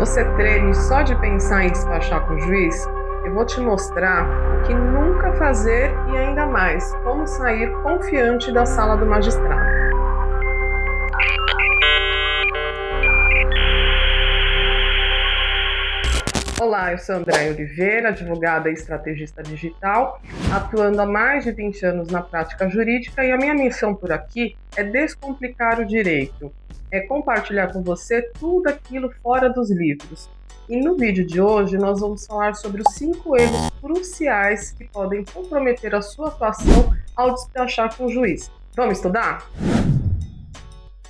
Você treme só de pensar em despachar com o juiz? Eu vou te mostrar o que nunca fazer e ainda mais, como sair confiante da sala do magistrado. Olá, eu sou Andréia Oliveira, advogada e estrategista digital, atuando há mais de 20 anos na prática jurídica, e a minha missão por aqui é descomplicar o direito, é compartilhar com você tudo aquilo fora dos livros. E no vídeo de hoje nós vamos falar sobre os 5 erros cruciais que podem comprometer a sua atuação ao despachar com o juiz. Vamos estudar?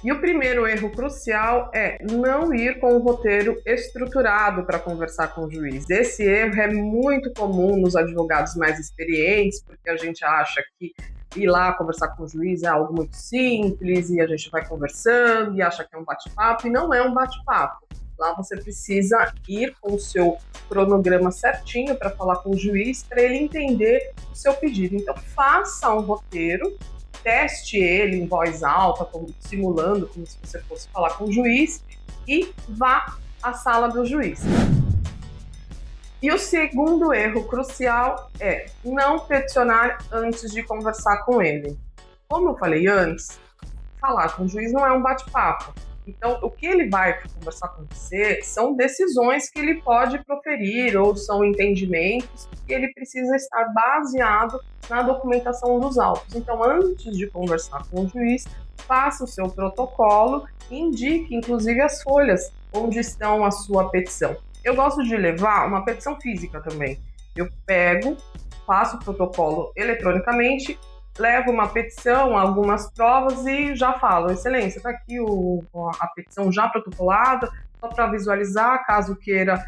E o primeiro erro crucial é não ir com o roteiro estruturado para conversar com o juiz. Esse erro é muito comum nos advogados mais experientes, porque a gente acha que ir lá conversar com o juiz é algo muito simples e a gente vai conversando e acha que é um bate-papo, e não é um bate-papo. Lá você precisa ir com o seu cronograma certinho para falar com o juiz, para ele entender o seu pedido. Então faça um roteiro, teste ele em voz alta, simulando como se você fosse falar com o juiz, e vá à sala do juiz. E o segundo erro crucial é não peticionar antes de conversar com ele. Como eu falei antes, falar com o juiz não é um bate-papo. Então, o que ele vai conversar com você são decisões que ele pode proferir ou são entendimentos que ele precisa estar baseado na documentação dos autos. Então, antes de conversar com o juiz, faça o seu protocolo e indique, inclusive, as folhas onde estão a sua petição. Eu gosto de levar uma petição física também. Eu pego, faço o protocolo eletronicamente, levo uma petição, algumas provas e já falo: excelência, está aqui a petição já protocolada, só para visualizar, caso queira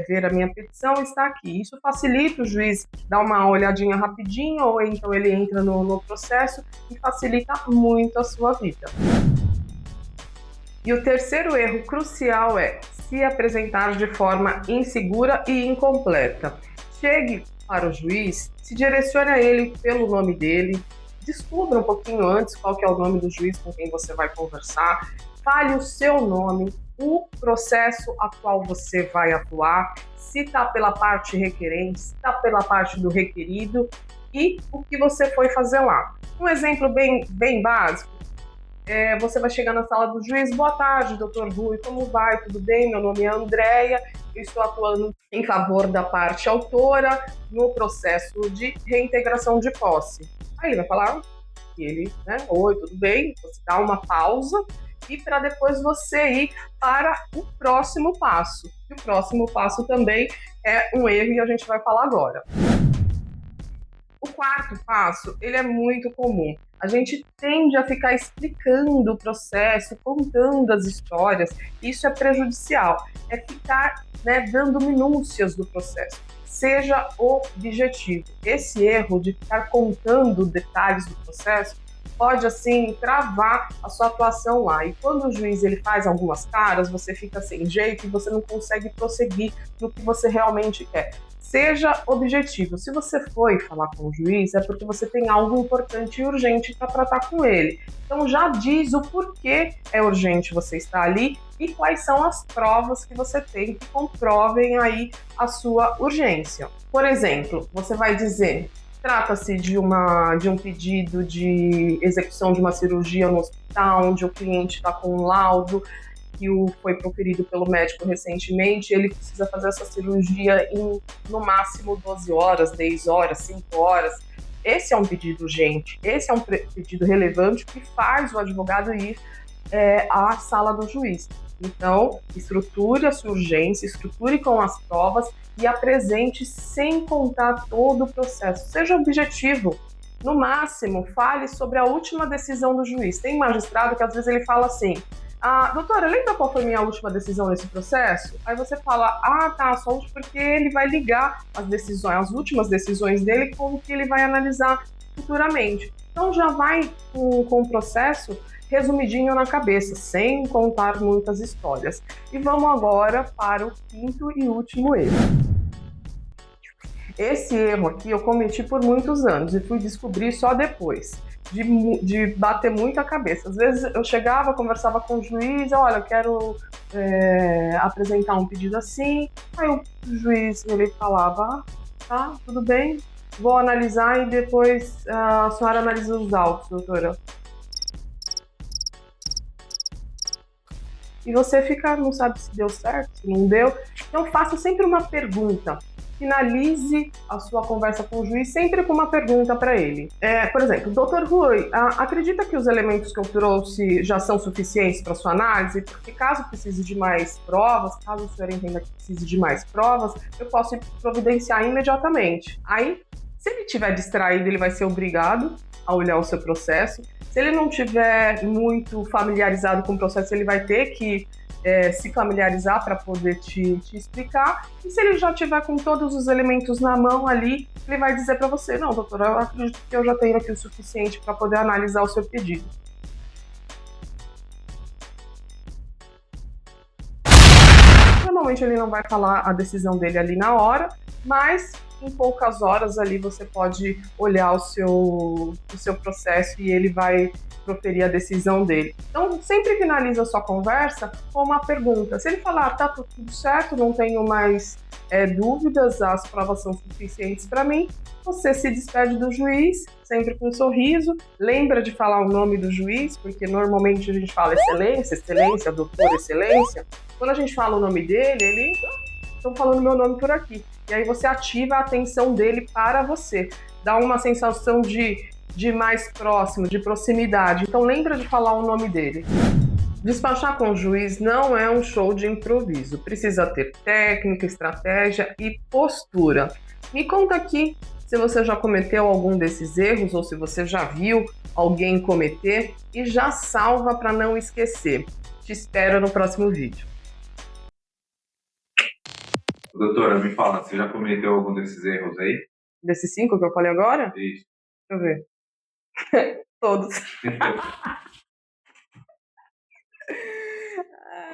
ver a minha petição, está aqui. Isso facilita o juiz dar uma olhadinha rapidinho, ou então ele entra no processo e facilita muito a sua vida. E o terceiro erro crucial é se apresentar de forma insegura e incompleta. Chegue para o juiz, se direcione a ele pelo nome dele, descubra um pouquinho antes qual que é o nome do juiz com quem você vai conversar, fale o seu nome, o processo a qual você vai atuar, se está pela parte requerente, se está pela parte do requerido e o que você foi fazer lá. Um exemplo bem básico, você vai chegar na sala do juiz: boa tarde, doutor Rui, como vai? Tudo bem? Meu nome é Andréia, eu estou atuando em favor da parte autora no processo de reintegração de posse. Aí ele vai falar que ele, oi, tudo bem? Você dá uma pausa e para depois você ir para o próximo passo. E o próximo passo também é um erro e a gente vai falar agora. O quarto passo, ele é muito comum. A gente tende a ficar explicando o processo, contando as histórias. Isso é prejudicial. É ficar dando minúcias do processo. Seja objetivo. Esse erro de ficar contando detalhes do processo pode, assim, travar a sua atuação lá. E quando o juiz ele faz algumas caras, você fica sem jeito e você não consegue prosseguir no que você realmente quer. Seja objetivo. Se você foi falar com o juiz, é porque você tem algo importante e urgente para tratar com ele. Então já diz o porquê é urgente você estar ali e quais são as provas que você tem que comprovem aí a sua urgência. Por exemplo, você vai dizer: trata-se de um pedido de execução de uma cirurgia no hospital, onde o cliente está com um laudo que foi proferido pelo médico recentemente, ele precisa fazer essa cirurgia em, no máximo, 12 horas, 10 horas, 5 horas. Esse é um pedido urgente, esse é um pedido relevante que faz o advogado ir à sala do juiz. Então, estruture a sua urgência, estruture com as provas e apresente sem contar todo o processo. Seja objetivo. No máximo, fale sobre a última decisão do juiz. Tem magistrado que às vezes ele fala assim: doutora, lembra qual foi minha última decisão nesse processo? Aí você fala: tá, só porque ele vai ligar as últimas decisões dele com o que ele vai analisar futuramente. Então já vai com o processo resumidinho na cabeça, sem contar muitas histórias. E vamos agora para o quinto e último erro. Esse erro aqui eu cometi por muitos anos e fui descobrir só depois. de bater muito a cabeça. Às vezes eu chegava, conversava com o juiz: olha, eu quero apresentar um pedido assim. Aí o juiz ele falava, tá, tudo bem, vou analisar e depois a senhora analisa os autos, doutora. E você fica, não sabe se deu certo, se não deu. Então faça sempre uma pergunta. Finalize a sua conversa com o juiz sempre com uma pergunta para ele. Por exemplo, doutor Rui, acredita que os elementos que eu trouxe já são suficientes para sua análise? Porque caso precise de mais provas, caso o senhor entenda que precise de mais provas, eu posso providenciar imediatamente. Aí, se ele estiver distraído, ele vai ser obrigado a olhar o seu processo. Se ele não tiver muito familiarizado com o processo, ele vai ter que se familiarizar para poder te explicar. E se ele já tiver com todos os elementos na mão ali, ele vai dizer para você, não, doutora, eu acredito que eu já tenho aqui o suficiente para poder analisar o seu pedido. Normalmente ele não vai falar a decisão dele ali na hora, mas em poucas horas ali você pode olhar o seu processo e ele vai proferir a decisão dele. Então, sempre finaliza a sua conversa com uma pergunta. Se ele falar, tá tudo certo, não tenho mais dúvidas, as provas são suficientes para mim, você se despede do juiz, sempre com um sorriso, lembra de falar o nome do juiz, porque normalmente a gente fala excelência, excelência, doutor, excelência. Quando a gente fala o nome dele, ele estão falando meu nome por aqui. E aí você ativa a atenção dele para você. Dá uma sensação de mais próximo, de proximidade. Então lembra de falar o nome dele. Despachar com o juiz não é um show de improviso. Precisa ter técnica, estratégia e postura. Me conta aqui se você já cometeu algum desses erros ou se você já viu alguém cometer e já salva para não esquecer. Te espero no próximo vídeo. Doutora, me fala, você já cometeu algum desses erros aí? Desses 5 que eu falei agora? Isso. Deixa eu ver. Todos.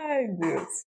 Ai, Deus.